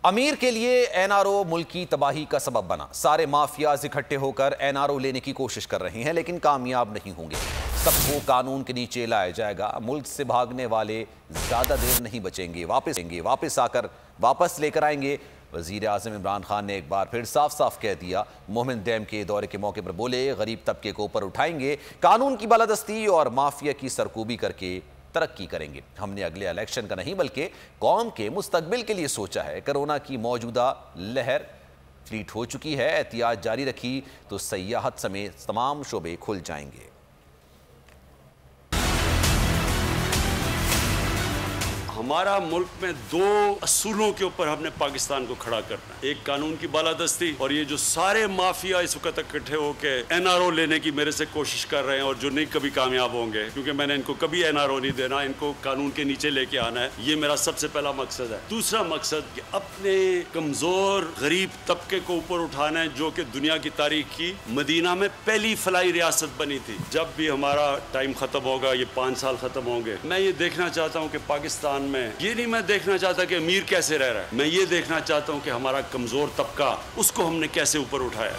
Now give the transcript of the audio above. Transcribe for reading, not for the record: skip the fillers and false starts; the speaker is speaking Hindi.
अमीर के लिए एनआरओ मुल्क की तबाही का सबब बना। सारे माफियाज इकट्ठे होकर एनआरओ लेने की कोशिश कर रहे हैं, लेकिन कामयाब नहीं होंगे। सबको कानून के नीचे लाया जाएगा। मुल्क से भागने वाले ज्यादा देर नहीं बचेंगे, वापस आकर वापस लेकर आएंगे। वजीर आज़म इमरान खान ने एक बार फिर साफ साफ कह दिया। मोमिन डैम के दौरे के मौके पर बोले, गरीब तबके को ऊपर उठाएंगे, कानून की बालादस्ती और माफिया की सरकूबी करके तरक्की करेंगे। हमने अगले इलेक्शन का नहीं बल्कि कौम के मुस्तकबिल के लिए सोचा है। कोरोना की मौजूदा लहर फ्लीट हो चुकी है, एहतियात जारी रखी तो सयाहत समेत तमाम शोबे खुल जाएंगे। हमारा मुल्क में दो असूलों के ऊपर हमने पाकिस्तान को खड़ा करना है, एक कानून की बालादस्ती और ये जो सारे माफिया इस वक्त इकट्ठे होकर एनआरओ लेने की मेरे से कोशिश कर रहे हैं और जो नहीं कभी कामयाब होंगे, क्योंकि मैंने इनको कभी एनआरओ नहीं देना, इनको कानून के नीचे लेके आना है। ये मेरा सबसे पहला मकसद है। दूसरा मकसद कि अपने कमजोर गरीब तबके को ऊपर उठाना है, जो कि दुनिया की तारीख की मदीना में पहली फलाई रियासत बनी थी। जब भी हमारा टाइम खत्म होगा, ये 5 साल खत्म होंगे, मैं ये देखना चाहता हूँ कि पाकिस्तान में ये नहीं मैं देखना चाहता कि अमीर कैसे रह रहा है, मैं ये देखना चाहता हूं कि हमारा कमजोर तबका उसको हमने कैसे ऊपर उठाया।